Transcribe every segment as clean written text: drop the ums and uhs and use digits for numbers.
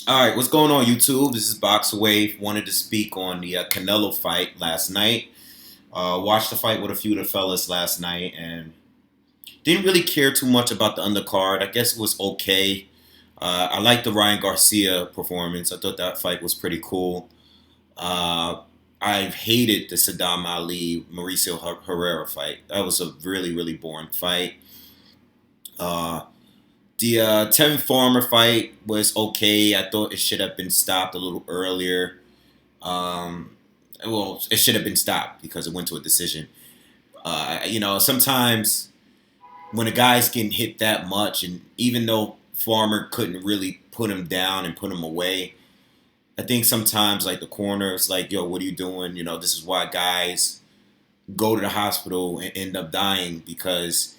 All right, what's going on, YouTube? This is BoxingWave. Wanted to speak on the Canelo fight last night. Watched the fight with a few of the fellas last night, and didn't really care too much about the undercard. I guess it was okay. I liked the Ryan Garcia performance. I thought that fight was pretty cool. Uh, I've hated the Saddam Ali Mauricio Herrera fight. That was a really really boring fight. Uh, the Tevin Farmer fight was okay. I thought it should have been stopped a little earlier. Um, well, it should have been stopped because it went to a decision. Sometimes when a guy's getting hit that much, and even though Farmer couldn't really put him down and put him away, I think sometimes like the corner is like, "Yo, what are you doing?" This is why guys go to the hospital and end up dying because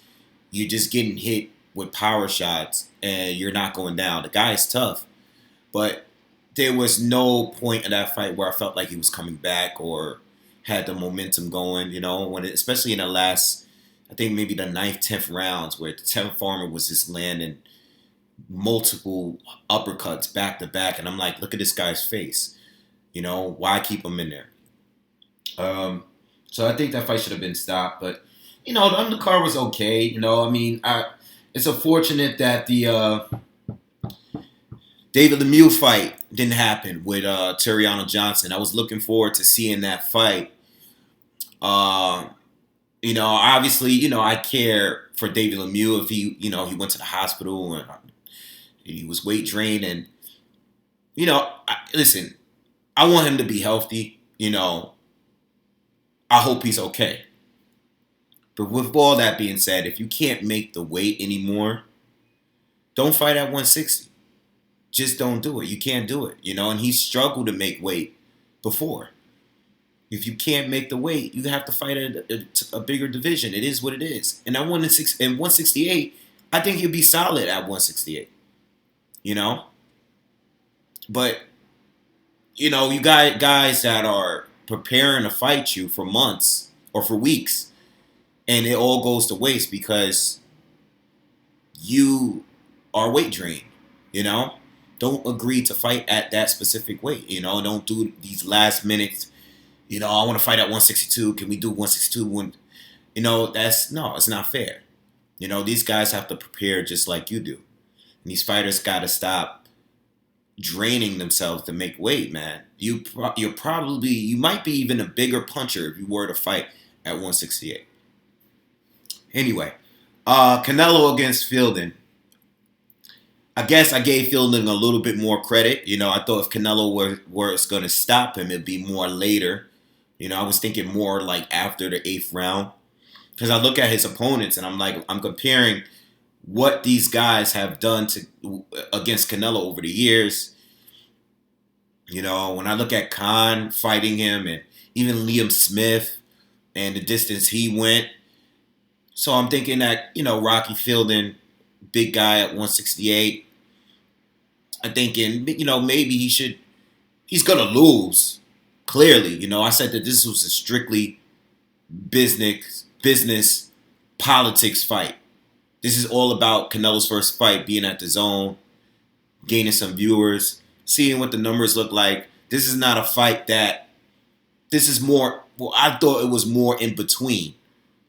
you're just getting hit with power shots and you're not going down. The guy is tough, but there was no point in that fight where I felt like he was coming back or had the momentum going. Especially in the last, I think maybe the ninth, 10th rounds, where the 10th Farmer was just landing multiple uppercuts back to back, and I'm like, look at this guy's face. Why keep him in there? So I think that fight should have been stopped, but the undercard was okay. It's unfortunate that the David Lemieux fight didn't happen with Terriano Johnson. I was looking forward to seeing that fight. Uh, Obviously, I care for David Lemieux if he went to the hospital and he was weight drained. And, listen, I want him to be healthy. I hope he's okay. But with all that being said, if you can't make the weight anymore, don't fight at 160. Just don't do it. You can't do it, and he struggled to make weight before. If you can't make the weight, you have to fight at a bigger division. It is what it is. And at 168, I think he'll be solid at 168. You know, but you got guys that are preparing to fight you for months or for weeks, and it all goes to waste because you are weight drained. You know, don't agree to fight at that specific weight. Don't do these last minutes. I want to fight at 162. Can we do 162? That's no, it's not fair. These guys have to prepare just like you do. And these fighters got to stop draining themselves to make weight, man. You might be even a bigger puncher if you were to fight at 168. Anyway, Canelo against Fielding. I guess I gave Fielding a little bit more credit. I thought if Canelo was going to stop him, it'd be more later. I was thinking more like after the eighth round. Because I look at his opponents and I'm comparing what these guys have done against Canelo over the years. When I look at Khan fighting him and even Liam Smith and the distance he went. So I'm thinking that, Rocky Fielding, big guy at 168. I'm thinking, maybe he's going to lose. Clearly, I said that this was a strictly business politics fight. This is all about Canelo's first fight, being at the zone, gaining some viewers, seeing what the numbers look like. This is not a fight that. This is more. Well, I thought it was more in between,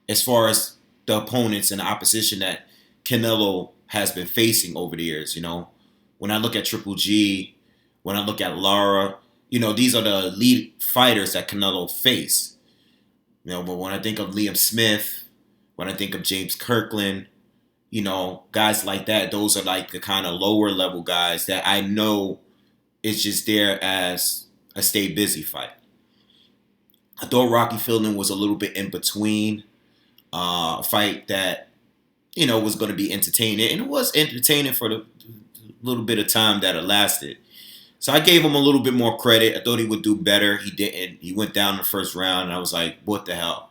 as far as the opponents and the opposition that Canelo has been facing over the years. When I look at Triple G, when I look at Lara, these are the elite fighters that Canelo faced. But when I think of Liam Smith, when I think of James Kirkland, guys like that, those are like the kind of lower level guys that I know is just there as a stay busy fight. I thought Rocky Fielding was a little bit in between, a fight that, was going to be entertaining. And it was entertaining for the little bit of time that it lasted. So I gave him a little bit more credit. I thought he would do better. He didn't. He went down in the first round, and I was like, what the hell?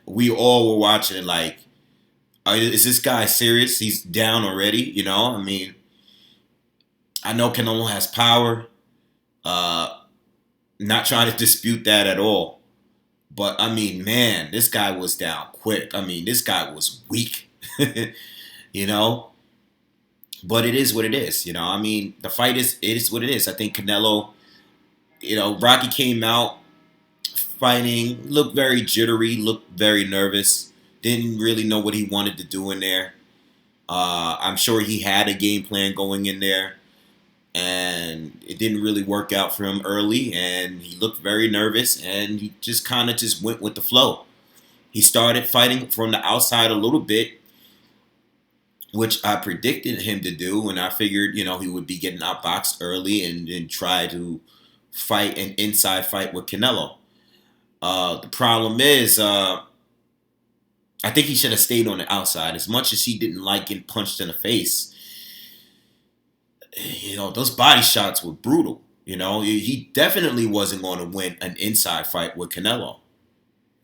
We all were watching like, is this guy serious? He's down already, I know Canelo has power. Not trying to dispute that at all. But, man, this guy was down quick. This guy was weak, you know? But it is what it is. I mean, the fight it is what it is. I think Canelo, Rocky came out fighting, looked very jittery, looked very nervous, didn't really know what he wanted to do in there. I'm sure he had a game plan going in there, and it didn't really work out for him early, and he looked very nervous, and he just kind of just went with the flow. He started fighting from the outside a little bit, which I predicted him to do, and I figured, he would be getting outboxed early and then try to fight an inside fight with Canelo. The problem is, I think he should have stayed on the outside. As much as he didn't like getting punched in the face, those body shots were brutal. He definitely wasn't going to win an inside fight with Canelo.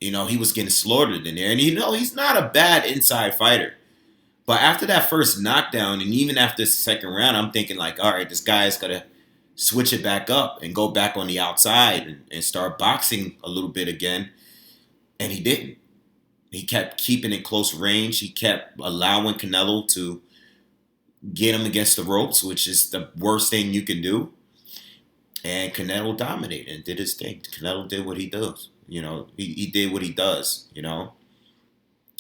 He was getting slaughtered in there. And, he's not a bad inside fighter. But after that first knockdown, and even after the second round, I'm thinking like, all right, this guy is going to switch it back up and go back on the outside and start boxing a little bit again. And he didn't. He kept keeping it close range. He kept allowing Canelo to get him against the ropes, which is the worst thing you can do. And Canelo dominated and did his thing. Canelo did what he does. He did what he does, And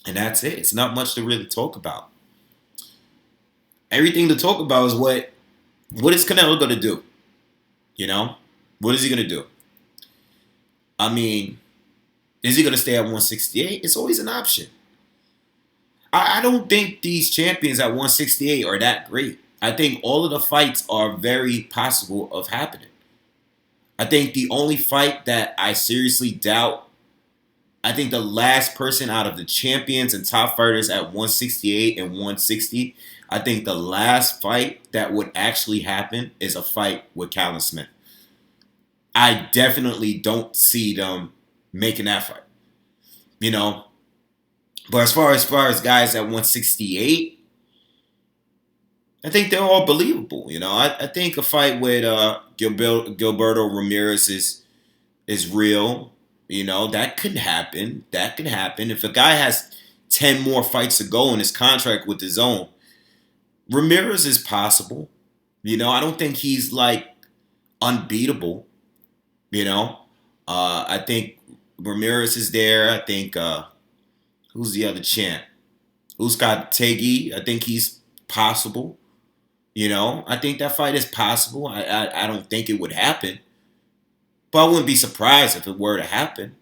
that's it. It's not much to really talk about. Everything to talk about is what is Canelo going to do? What is he going to do? I mean, is he going to stay at 168? It's always an option. I don't think these champions at 168 are that great. I think all of the fights are very possible of happening. I think the only fight that I seriously doubt, I think the last person out of the champions and top fighters at 168 and 160, I think the last fight that would actually happen is a fight with Callum Smith. I definitely don't see them making that fight. But as far as guys at 168, I think they're all believable. I think a fight with Gilberto Ramirez is real. That could happen. That could happen. If a guy has 10 more fights to go in his contract with his own, Ramirez is possible. I don't think he's like unbeatable. I think Ramirez is there. I think who's the other champ? Uzcategui. I think he's possible. I think that fight is possible. I don't think it would happen, but I wouldn't be surprised if it were to happen.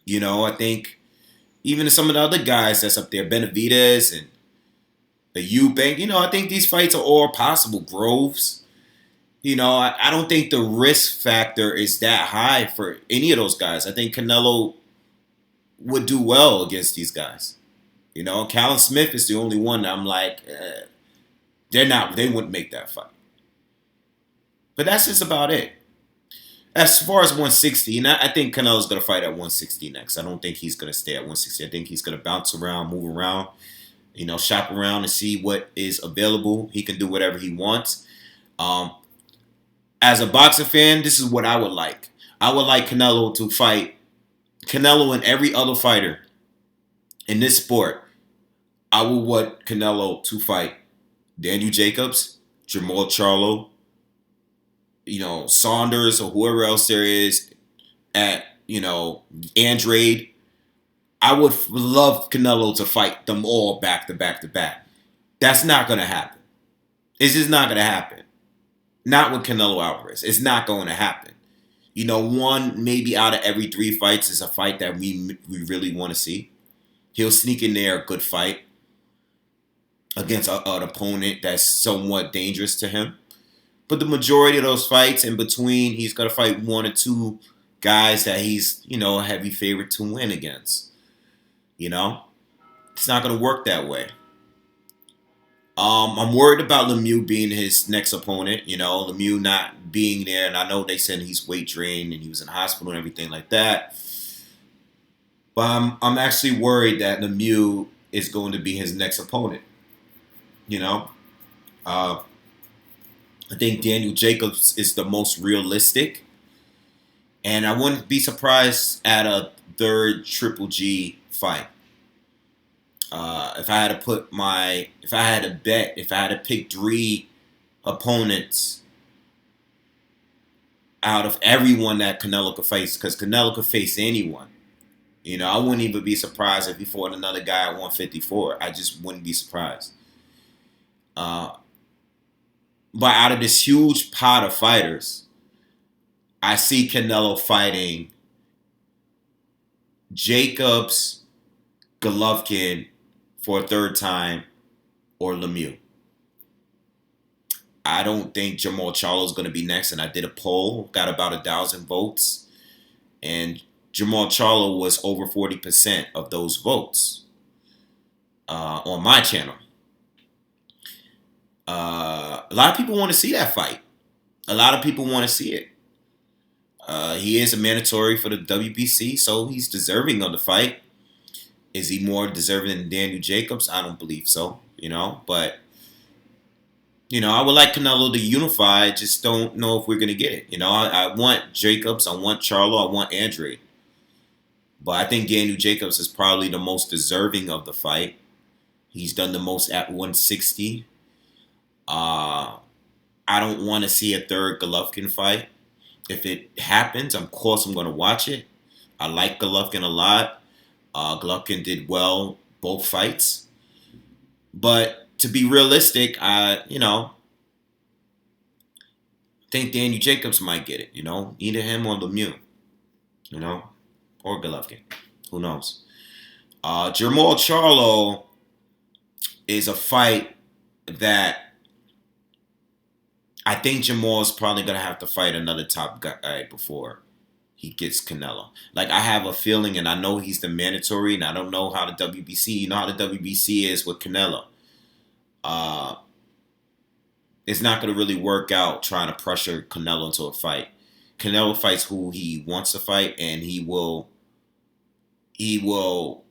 I think even some of the other guys that's up there, Benavidez and the Eubank, I think these fights are all possible. Groves. I don't think the risk factor is that high for any of those guys. I think Canelo would do well against these guys. Callum Smith is the only one that I'm like, they wouldn't make that fight. But that's just about it. As far as 160, and I think Canelo's going to fight at 160 next. I don't think he's going to stay at 160. I think he's going to bounce around, move around, shop around and see what is available. He can do whatever he wants. As a boxing fan, this is what I would like. I would like Canelo to fight Canelo and every other fighter in this sport. I would want Canelo to fight Daniel Jacobs, Jermall Charlo, Saunders or whoever else there is at, Andrade. I would love Canelo to fight them all back to back to back. That's not going to happen. It's just not going to happen. Not with Canelo Alvarez. It's not going to happen. One maybe out of every 3 fights is a fight that we really want to see. He'll sneak in there a good fight against an opponent that's somewhat dangerous to him. But the majority of those fights in between, he's going to fight 1 or 2 guys that he's, a heavy favorite to win against. It's not going to work that way. I'm worried about Lemieux being his next opponent. Lemieux not being there, and I know they said he's weight drained and he was in the hospital and everything like that. But I'm actually worried that Lemieux is going to be his next opponent. I think Daniel Jacobs is the most realistic, and I wouldn't be surprised at a third Triple G fight. If I had to bet, if I had to pick 3 opponents out of everyone that Canelo could face, because Canelo could face anyone. I wouldn't even be surprised if he fought another guy at 154. I just wouldn't be surprised. Uh, but out of this huge pot of fighters, I see Canelo fighting Jacobs, Golovkin for a third time, or Lemieux. I don't think Jamal Charlo is going to be next, and I did a poll, got about 1,000 votes, and Jamal Charlo was over 40% of those votes on my channel. A lot of people want to see that fight. A lot of people want to see it. He is a mandatory for the WBC, so he's deserving of the fight. Is he more deserving than Daniel Jacobs? I don't believe so, but, I would like Canelo to unify. I just don't know if we're going to get it. I want Jacobs, I want Charlo, I want Andre. But I think Daniel Jacobs is probably the most deserving of the fight. He's done the most at 160. I don't want to see a third Golovkin fight. If it happens, of course I'm going to watch it. I like Golovkin a lot. Golovkin did well both fights. But to be realistic, I think Daniel Jacobs might get it. Either him or Lemieux. Or Golovkin. Who knows? Jamal Charlo is a fight that I think Jamal is probably going to have to fight another top guy before he gets Canelo. Like, I have a feeling, and I know he's the mandatory, and I don't know how the WBC, how the WBC is with Canelo. It's not going to really work out trying to pressure Canelo into a fight. Canelo fights who he wants to fight, and he will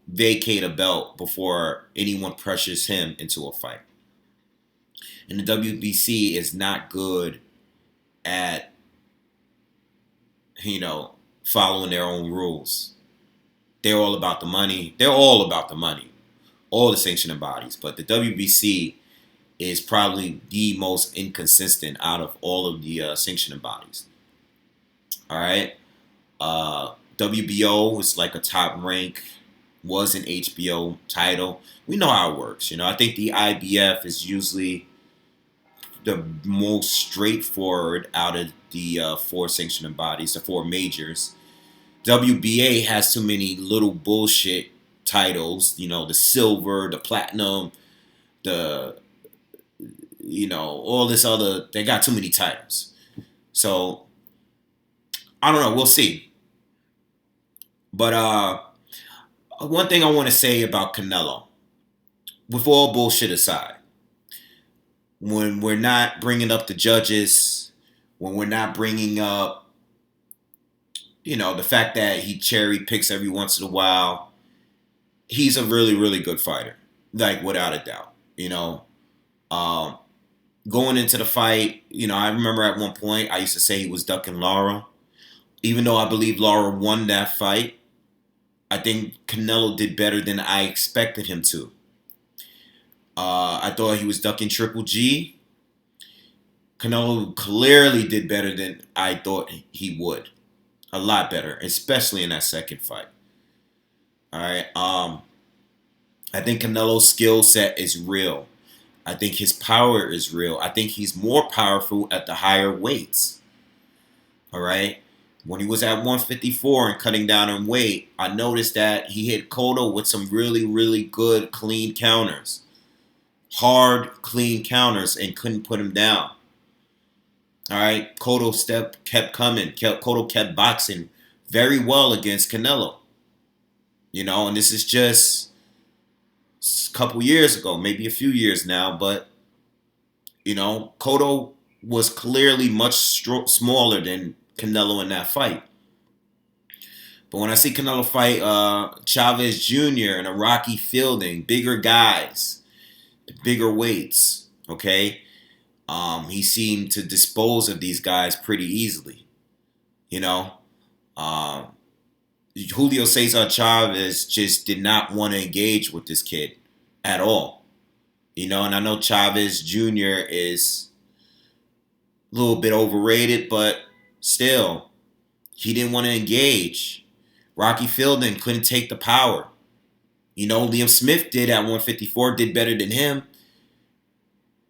vacate a belt before anyone pressures him into a fight. And the WBC is not good at, following their own rules. They're all about the money. They're all about the money. All the sanctioning bodies. But the WBC is probably the most inconsistent out of all of the sanctioning bodies. All right? WBO is like a top rank, was an HBO title. We know how it works. I think the IBF is usually the most straightforward out of the 4 sanctioning bodies, the 4 majors. WBA has too many little bullshit titles, the silver, the platinum, the, all this other, they got too many titles. So, I don't know, we'll see. But one thing I want to say about Canelo, with all bullshit aside, when we're not bringing up the judges, when we're not bringing up, the fact that he cherry picks every once in a while, he's a really, really good fighter. Like, without a doubt. Going into the fight, I remember at one point I used to say he was ducking Lara. Even though I believe Lara won that fight, I think Canelo did better than I expected him to. I thought he was ducking Triple G. Canelo clearly did better than I thought he would. A lot better, especially in that second fight. All right. I think Canelo's skill set is real. I think his power is real. I think he's more powerful at the higher weights. All right. When he was at 154 and cutting down in weight, I noticed that he hit Cotto with some really, really good, clean counters. Hard, clean counters, and couldn't put him down. All right, Cotto kept coming. Cotto kept boxing very well against Canelo. And this is just a couple years ago, maybe a few years now. But, Cotto was clearly much smaller than Canelo in that fight. But when I see Canelo fight Chavez Jr. and a Rocky Fielding, bigger guys, bigger weights, okay? He seemed to dispose of these guys pretty easily. Julio Cesar Chavez just did not want to engage with this kid. at all. And I know Chavez Jr. is a little bit overrated, but still, he didn't want to engage. Rocky Fielding couldn't take the power. Liam Smith did at 154, did better than him.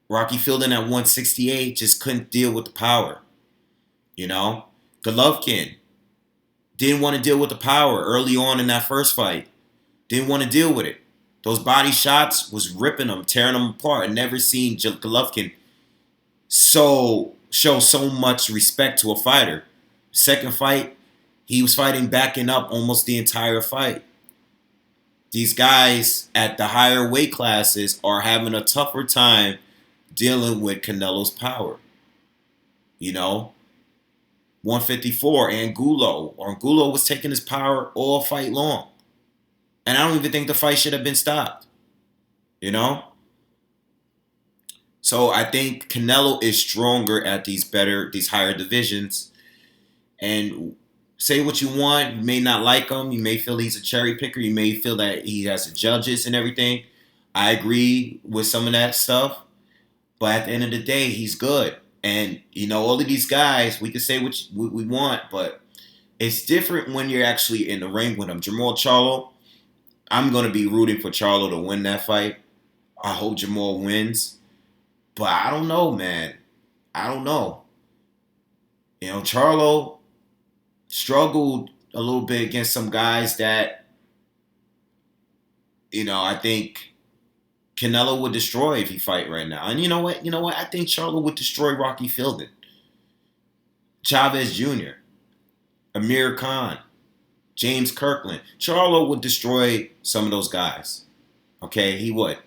Rocky Fielding at 168 just couldn't deal with the power. Golovkin didn't want to deal with the power early on in that first fight. Didn't want to deal with it. Those body shots was ripping him, tearing him apart. I never seen Golovkin show so much respect to a fighter. Second fight, he was fighting backing up almost the entire fight. These guys at the higher weight classes are having a tougher time dealing with Canelo's power. 154, Angulo. Angulo was taking his power all fight long. And I don't even think the fight should have been stopped. So I think Canelo is stronger at these higher divisions. And say what you want. You may not like him. You may feel he's a cherry picker. You may feel that he has the judges and everything. I agree with some of that stuff. But at the end of the day, he's good. And, all of these guys, we can say what we want, but it's different when you're actually in the ring with him. Jamal Charlo, I'm going to be rooting for Charlo to win that fight. I hope Jamal wins. But I don't know, man. I don't know. Charlo struggled a little bit against some guys that, I think Canelo would destroy if he fight right now. And you know what? I think Charlo would destroy Rocky Fielding. Chavez Jr., Amir Khan, James Kirkland. Charlo would destroy some of those guys. Okay, he would.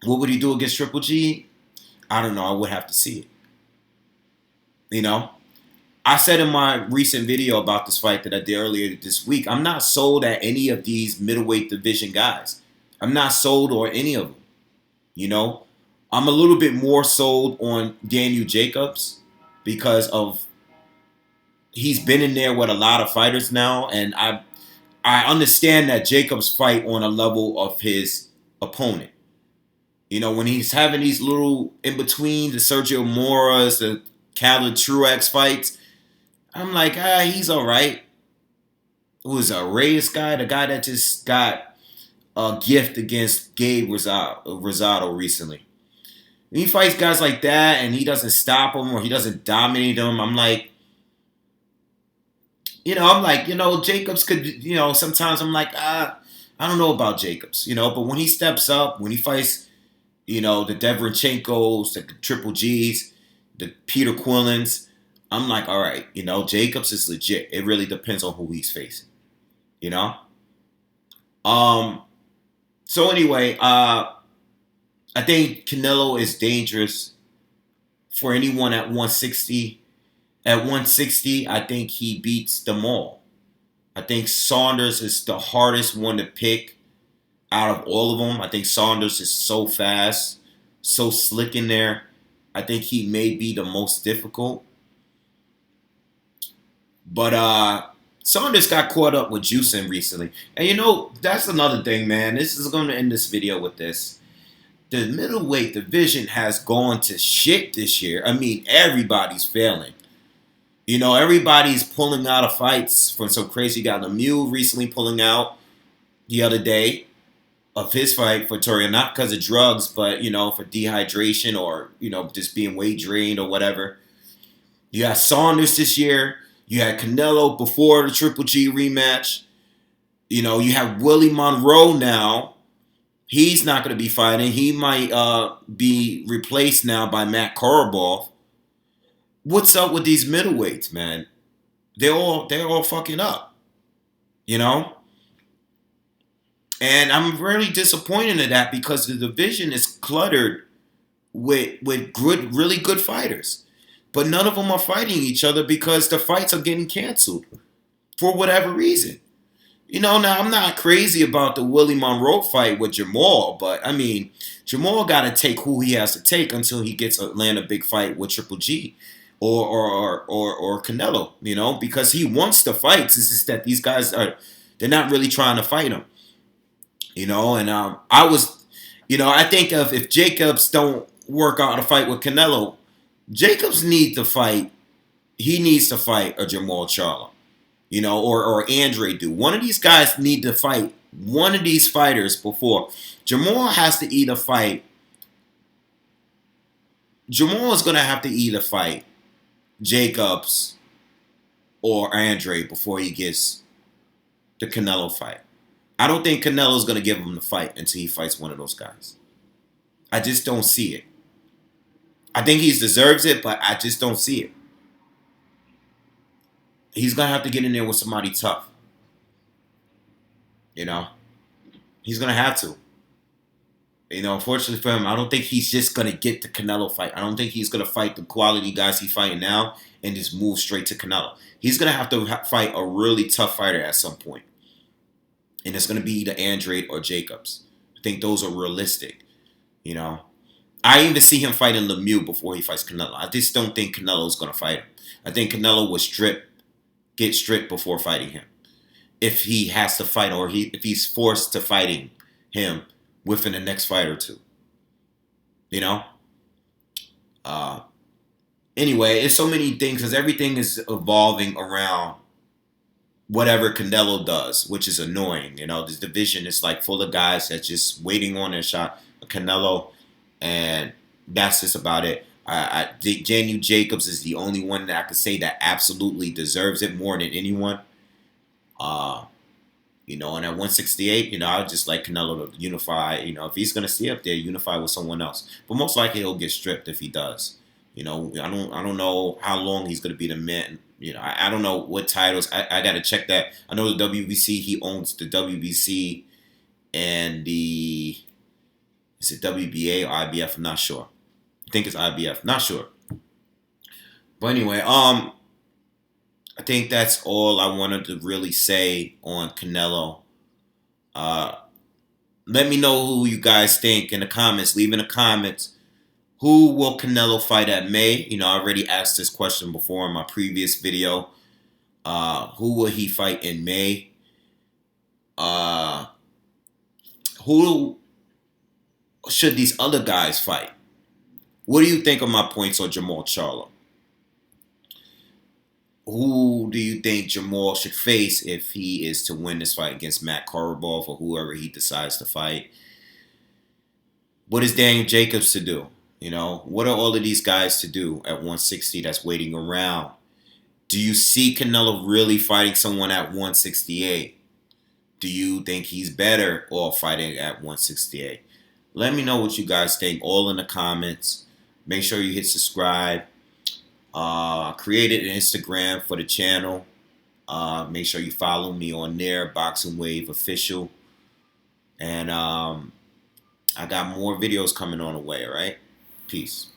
What would he do against Triple G? I don't know. I would have to see it. I said in my recent video about this fight that I did earlier this week, I'm not sold at any of these middleweight division guys. I'm not sold on any of them. I'm a little bit more sold on Daniel Jacobs because he's been in there with a lot of fighters now, and I understand that Jacobs fight on a level of his opponent. When he's having these little in between the Sergio Moras, the Calvin Truex fights, I'm like, he's all right. Who was a Reyes guy, the guy that just got a gift against Gabe Rosado recently. When he fights guys like that and he doesn't stop them or he doesn't dominate them, I'm like, Jacobs could, sometimes I'm like, I don't know about Jacobs, but when he steps up, when he fights, the Deverenchenko's, the Triple G's, the Peter Quillins, I'm like, all right, Jacobs is legit. It really depends on who he's facing, So anyway, I think Canelo is dangerous for anyone at 160. At 160, I think he beats them all. I think Saunders is the hardest one to pick out of all of them. I think Saunders is so fast, so slick in there. I think he may be the most difficult. But Saunders got caught up with juicing recently. And that's another thing, man. This is going to end this video with this. The middleweight division has gone to shit this year. I mean, everybody's failing. Everybody's pulling out of fights from some crazy guy. Lemieux recently pulling out the other day of his fight for Toria, not because of drugs, but, for dehydration or, just being weight drained or whatever. You got Saunders this year. You had Canelo before the Triple G rematch. You have Willie Monroe now. He's not going to be fighting. He might be replaced now by Matt Korobov. What's up with these middleweights, man? They're all fucking up. And I'm really disappointed in that because the division is cluttered with good, really good fighters. But none of them are fighting each other because the fights are getting canceled for whatever reason. Now I'm not crazy about the Willie Monroe fight with Jamal, but I mean, Jamal got to take who he has to take until he gets to land a big fight with Triple G or Canelo, because he wants the fights. It's just that they're not really trying to fight him, and I was I think if Jacobs don't work out a fight with Canelo, Jacobs need to fight. He needs to fight a Jamal Charlo, or Andre do. One of these guys need to fight one of these fighters before. Jamal has to either fight. Jamal is going to have to either fight Jacobs or Andre before he gets the Canelo fight. I don't think Canelo's going to give him the fight until he fights one of those guys. I just don't see it. I think he deserves it, but I just don't see it. He's going to have to get in there with somebody tough. He's going to have to. Unfortunately for him, I don't think he's just going to get the Canelo fight. I don't think he's going to fight the quality guys he's fighting now and just move straight to Canelo. He's going to have to fight a really tough fighter at some point. And it's going to be either Andre or Jacobs. I think those are realistic. I even see him fighting Lemieux before he fights Canelo. I just don't think Canelo's going to fight him. I think Canelo would get stripped before fighting him. If he has to fight, or if he's forced to fighting him within the next fight or two. Anyway, it's so many things because everything is evolving around whatever Canelo does, which is annoying. This division is like full of guys that's just waiting on their shot. Canelo, and that's just about it. I think Daniel Jacobs is the only one that I could say that absolutely deserves it more than anyone. And at 168, I would just like Canelo to unify. If he's gonna stay up there, unify with someone else. But most likely he'll get stripped if he does. I don't know how long he's gonna be the man. I don't know what titles. I gotta check that. I know the WBC. He owns the WBC and is it WBA or IBF? I'm not sure. I think it's IBF. Not sure. But anyway, I think that's all I wanted to really say on Canelo. Let me know who you guys think in the comments. Leave in the comments. Who will Canelo fight at May? I already asked this question before in my previous video. Who will he fight in May? Who should these other guys fight? What do you think of my points on Jamal Charlo? Who do you think Jamal should face if he is to win this fight against Matt Korobov or whoever he decides to fight? What is Daniel Jacobs to do? What are all of these guys to do at 160 that's waiting around? Do you see Canelo really fighting someone at 168? Do you think he's better off fighting at 168? Let me know what you guys think all in the comments. Make sure you hit subscribe. Created an Instagram for the channel. Make sure you follow me on there, BoxingWave Official. And I got more videos coming on the way, all right? Peace.